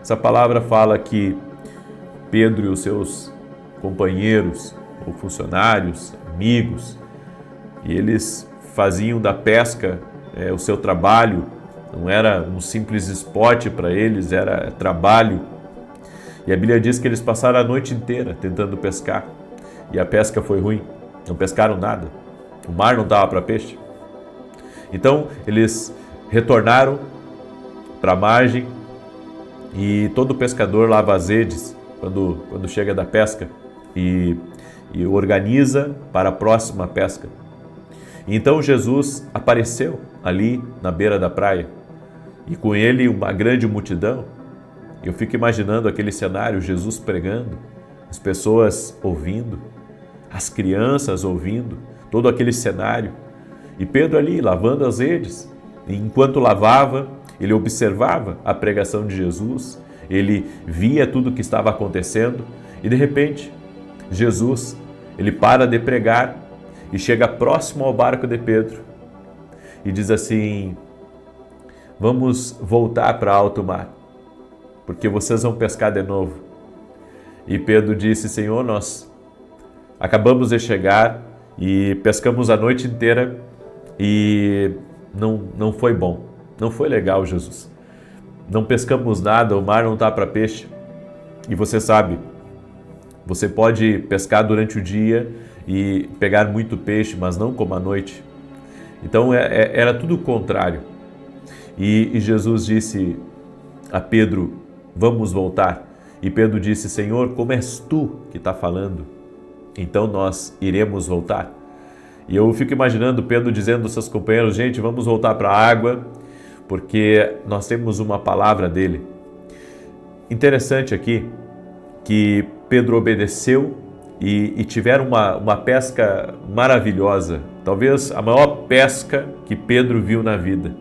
Speaker 1: Essa palavra fala que Pedro e os seus companheiros, ou funcionários, amigos, e eles faziam da pesca o seu trabalho, não era um simples esporte para eles, era trabalho. E a Bíblia diz que eles passaram a noite inteira tentando pescar, e a pesca foi ruim, não pescaram nada, o mar não estava para peixe. Então eles retornaram para a margem, e todo pescador lava as redes quando chega da pesca e organiza para a próxima pesca. Então Jesus apareceu ali na beira da praia e com ele uma grande multidão. Eu fico imaginando aquele cenário, Jesus pregando, as pessoas ouvindo, as crianças ouvindo, todo aquele cenário. E Pedro ali lavando as redes. E enquanto lavava, ele observava a pregação de Jesus, ele via tudo o que estava acontecendo e de repente Jesus, ele para de pregar e chega próximo ao barco de Pedro e diz assim: vamos voltar para alto mar, porque vocês vão pescar de novo. E Pedro disse: Senhor, nós acabamos de chegar e pescamos a noite inteira e não foi bom, não foi legal, Jesus. Não pescamos nada, o mar não está para peixe. E você sabe, você pode pescar durante o dia e pegar muito peixe, mas não como à noite. Então era tudo o contrário. E Jesus disse a Pedro: vamos voltar. E Pedro disse: Senhor, como és tu que está falando, então nós iremos voltar. E eu fico imaginando Pedro dizendo aos seus companheiros: gente, vamos voltar para a água, porque nós temos uma palavra dele. Interessante aqui que Pedro obedeceu e tiveram uma pesca maravilhosa, talvez a maior pesca que Pedro viu na vida.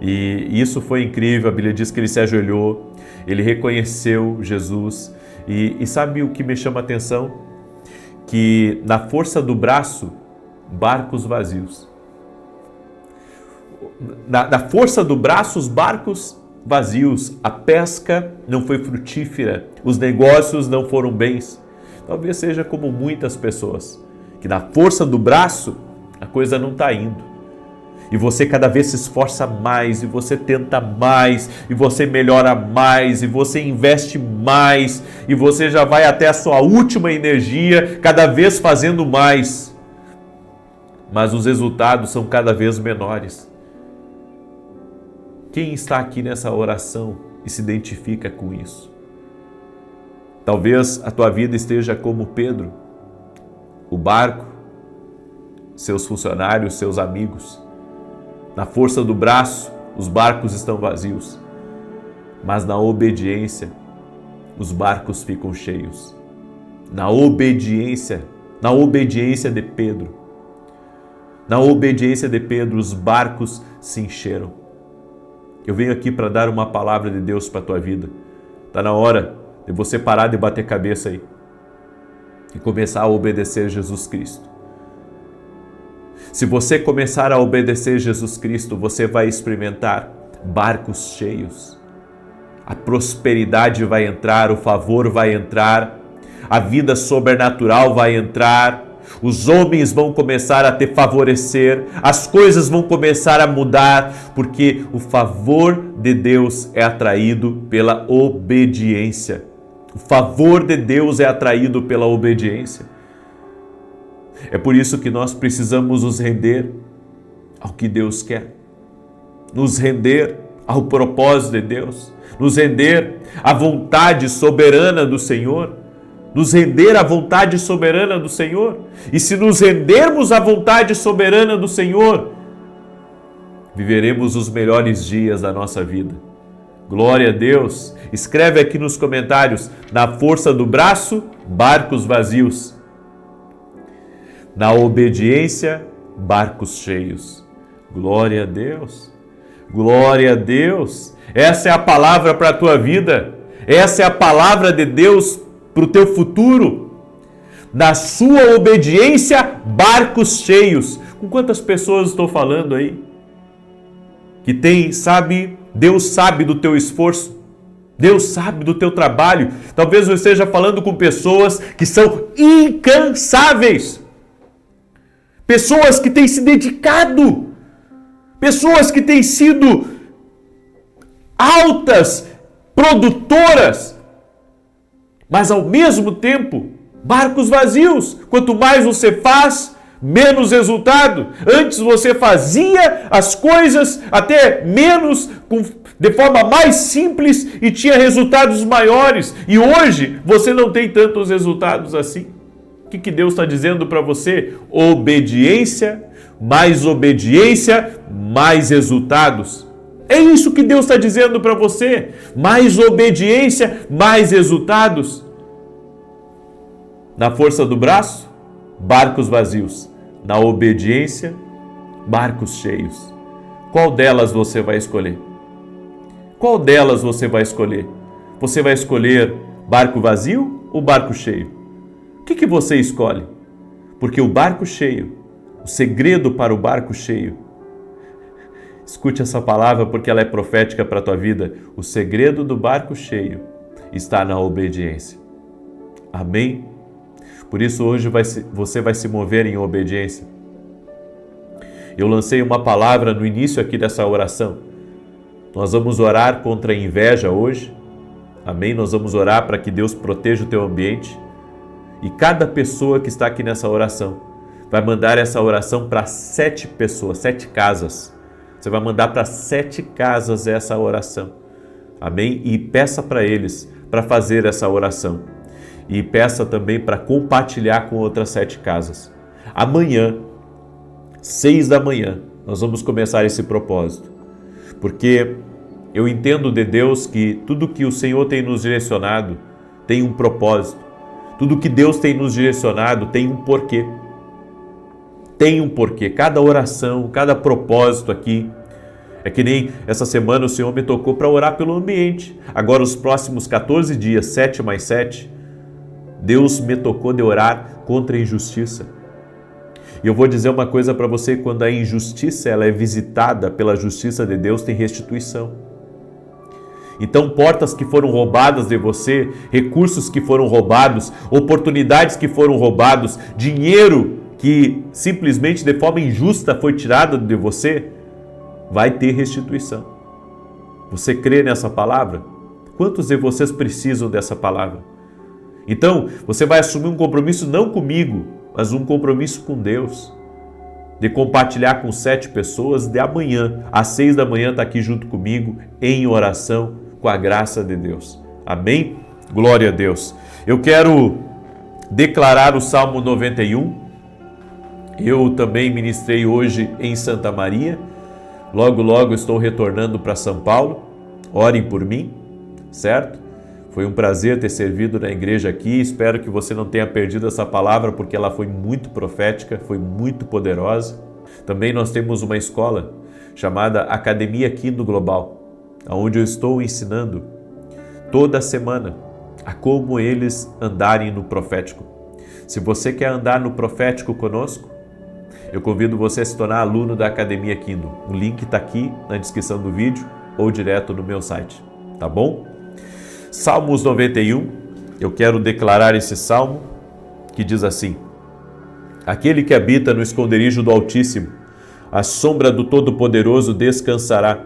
Speaker 1: E isso foi incrível. A Bíblia diz que ele se ajoelhou, ele reconheceu Jesus e sabe o que me chama a atenção? Que na força do braço, barcos vazios. Na força do braço, os barcos vazios. A pesca não foi frutífera, os negócios não foram bens. Talvez seja como muitas pessoas, que na força do braço a coisa não está indo. E você cada vez se esforça mais, e você tenta mais, e você melhora mais, e você investe mais, e você já vai até a sua última energia, cada vez fazendo mais. Mas os resultados são cada vez menores. Quem está aqui nessa oração e se identifica com isso? Talvez a tua vida esteja como Pedro, o barco, seus funcionários, seus amigos. Na força do braço, os barcos estão vazios, mas na obediência, os barcos ficam cheios. Na obediência de Pedro, os barcos se encheram. Eu venho aqui para dar uma palavra de Deus para a tua vida. Está na hora de você parar de bater cabeça aí e começar a obedecer Jesus Cristo. Se você começar a obedecer Jesus Cristo, você vai experimentar barcos cheios. A prosperidade vai entrar, o favor vai entrar, a vida sobrenatural vai entrar, os homens vão começar a te favorecer, as coisas vão começar a mudar, porque o favor de Deus é atraído pela obediência. O favor de Deus é atraído pela obediência. É por isso que nós precisamos nos render ao que Deus quer, nos render ao propósito de Deus, nos render à vontade soberana do Senhor, nos render à vontade soberana do Senhor. E se nos rendermos à vontade soberana do Senhor, viveremos os melhores dias da nossa vida. Glória a Deus! Escreve aqui nos comentários: na força do braço, barcos vazios. Na obediência, barcos cheios. Glória a Deus! Glória a Deus! Essa é a palavra para a tua vida. Essa é a palavra de Deus para o teu futuro. Na sua obediência, barcos cheios. Com quantas pessoas estou falando aí? Que tem, sabe, Deus sabe do teu esforço. Deus sabe do teu trabalho. Talvez eu esteja falando com pessoas que são incansáveis. Pessoas que têm se dedicado. Pessoas que têm sido altas produtoras. Mas ao mesmo tempo, barcos vazios. Quanto mais você faz, menos resultado. Antes você fazia as coisas até menos, de forma mais simples e tinha resultados maiores. E hoje você não tem tantos resultados assim. O que Deus está dizendo para você? Obediência, mais resultados. É isso que Deus está dizendo para você. Mais obediência, mais resultados. Na força do braço, barcos vazios. Na obediência, barcos cheios. Qual delas você vai escolher? Qual delas você vai escolher? Você vai escolher barco vazio ou barco cheio? O que você escolhe? Porque o barco cheio, o segredo para o barco cheio, escute essa palavra porque ela é profética para a tua vida. O segredo do barco cheio está na obediência. Amém? Por isso hoje você vai se mover em obediência. Eu lancei uma palavra no início aqui dessa oração. Nós vamos orar contra a inveja hoje. Amém? Nós vamos orar para que Deus proteja o teu ambiente. E cada pessoa que está aqui nessa oração vai mandar essa oração para 7 pessoas, 7 casas. Você vai mandar para 7 casas essa oração. Amém? E peça para eles para fazer essa oração. E peça também para compartilhar com outras 7 casas. Amanhã, 6 da manhã, nós vamos começar esse propósito. Porque eu entendo de Deus que tudo que o Senhor tem nos direcionado tem um propósito. Tudo que Deus tem nos direcionado tem um porquê. Tem um porquê. Cada oração, cada propósito aqui. É que nem essa semana o Senhor me tocou para orar pelo ambiente. Agora os próximos 14 dias, 7 mais 7, Deus me tocou de orar contra a injustiça. E eu vou dizer uma coisa para você, quando a injustiça ela é visitada pela justiça de Deus, tem restituição. Então, portas que foram roubadas de você, recursos que foram roubados, oportunidades que foram roubados, dinheiro que simplesmente de forma injusta foi tirado de você, vai ter restituição. Você crê nessa palavra? Quantos de vocês precisam dessa palavra? Então, você vai assumir um compromisso não comigo, mas um compromisso com Deus, de compartilhar com 7 pessoas, de amanhã, às 6 da manhã, está aqui junto comigo, em oração, com a graça de Deus. Amém? Glória a Deus. Eu quero declarar o Salmo 91. Eu também ministrei hoje em Santa Maria. Logo estou retornando para São Paulo. Orem por mim, certo? Foi um prazer ter servido na igreja aqui. Espero que você não tenha perdido essa palavra, porque ela foi muito profética, foi muito poderosa. Também nós temos uma escola chamada Academia Kindle Global, onde eu estou ensinando toda semana a como eles andarem no profético. Se você quer andar no profético conosco, eu convido você a se tornar aluno da Academia Kindle. O link está aqui na descrição do vídeo ou direto no meu site, tá bom? Salmos 91, eu quero declarar esse salmo que diz assim: Aquele que habita no esconderijo do Altíssimo, à sombra do Todo-Poderoso descansará.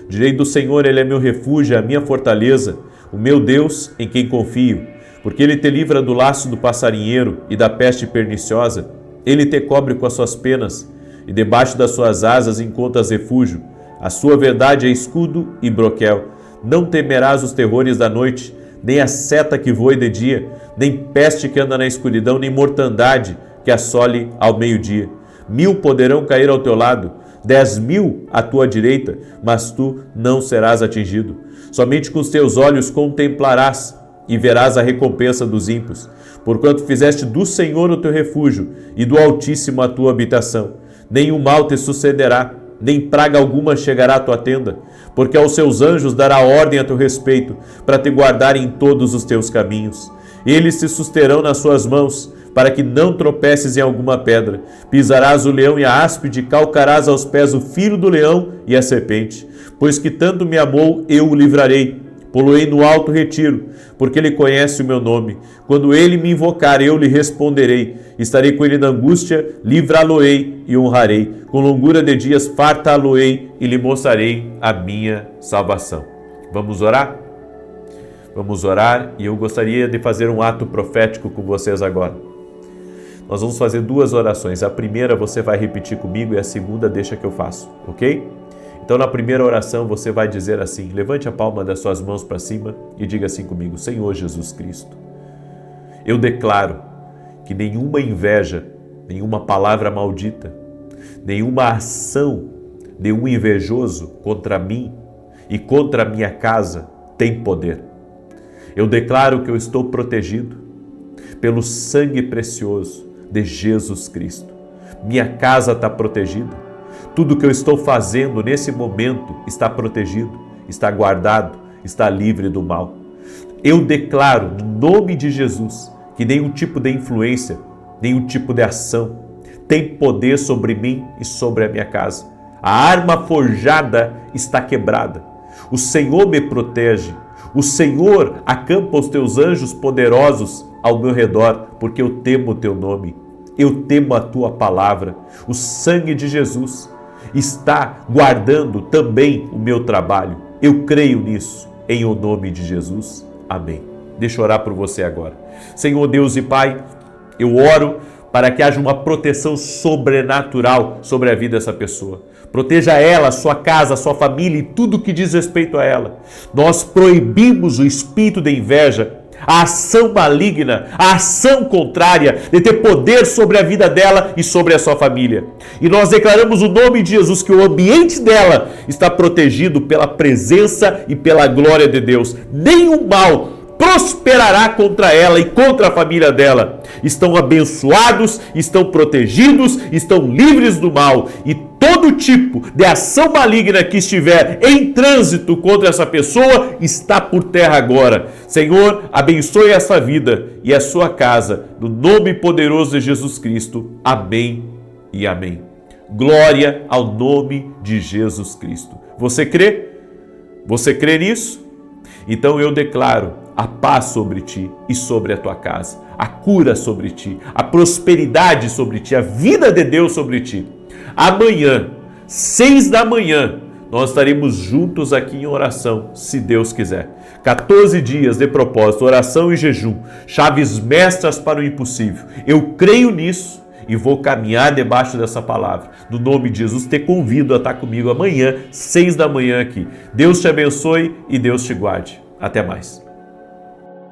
Speaker 1: Direi do Senhor, Ele é meu refúgio, a minha fortaleza, o meu Deus em quem confio. Porque Ele te livra do laço do passarinheiro e da peste perniciosa. Ele te cobre com as suas penas, e debaixo das suas asas encontras refúgio. A sua verdade é escudo e broquel. Não temerás os terrores da noite, nem a seta que voe de dia, nem peste que anda na escuridão, nem mortandade que assole ao meio-dia. 1000 poderão cair ao teu lado, 10.000 à tua direita, mas tu não serás atingido. Somente com os teus olhos contemplarás e verás a recompensa dos ímpios, porquanto fizeste do Senhor o teu refúgio e do Altíssimo a tua habitação. Nenhum mal te sucederá, nem praga alguma chegará à tua tenda, porque aos seus anjos dará ordem a teu respeito, para te guardar em todos os teus caminhos. Eles se susterão nas suas mãos, para que não tropeces em alguma pedra. Pisarás o leão e a áspide, calcarás aos pés o filho do leão e a serpente. Pois que tanto me amou, eu o livrarei. Poloei no alto retiro, porque ele conhece o meu nome. Quando ele me invocar, eu lhe responderei. Estarei com ele na angústia, livrá-lo-ei e honrarei. Com longura de dias fartá-lo-ei e lhe mostrarei a minha salvação. Vamos orar? Vamos orar, e eu gostaria de fazer um ato profético com vocês agora. Nós vamos fazer 2 orações. A primeira você vai repetir comigo e a segunda deixa que eu faço, ok? Então, na primeira oração, você vai dizer assim, levante a palma das suas mãos para cima e diga assim comigo: Senhor Jesus Cristo, eu declaro que nenhuma inveja, nenhuma palavra maldita, nenhuma ação de um invejoso contra mim e contra a minha casa tem poder. Eu declaro que eu estou protegido pelo sangue precioso de Jesus Cristo. Minha casa está protegida. Tudo que eu estou fazendo nesse momento está protegido, está guardado, está livre do mal. Eu declaro, no nome de Jesus, que nenhum tipo de influência, nenhum tipo de ação tem poder sobre mim e sobre a minha casa. A arma forjada está quebrada. O Senhor me protege. O Senhor acampa os teus anjos poderosos ao meu redor, porque eu temo o teu nome. Eu temo a tua palavra. O sangue de Jesus está guardando também o meu trabalho. Eu creio nisso, em o nome de Jesus. Amém. Deixa eu orar por você agora. Senhor Deus e Pai, eu oro para que haja uma proteção sobrenatural sobre a vida dessa pessoa. Proteja ela, sua casa, sua família e tudo que diz respeito a ela. Nós proibimos o espírito de inveja, a ação maligna, a ação contrária de ter poder sobre a vida dela e sobre a sua família. E nós declaramos o nome de Jesus, que o ambiente dela está protegido pela presença e pela glória de Deus. Nenhum mal prosperará contra ela e contra a família dela. Estão abençoados, estão protegidos, estão livres do mal. E todo tipo de ação maligna que estiver em trânsito contra essa pessoa está por terra agora. Senhor, abençoe essa vida e a sua casa, no nome poderoso de Jesus Cristo. Amém e amém. Glória ao nome de Jesus Cristo. Você crê? Você crê nisso? Então eu declaro a paz sobre ti e sobre a tua casa, a cura sobre ti, a prosperidade sobre ti, a vida de Deus sobre ti. Amanhã, 6 da manhã, nós estaremos juntos aqui em oração, se Deus quiser. 14 dias de propósito, oração e jejum, chaves mestras para o impossível. Eu creio nisso e vou caminhar debaixo dessa palavra. No nome de Jesus, te convido a estar comigo amanhã, 6 da manhã aqui. Deus te abençoe e Deus te guarde. Até mais.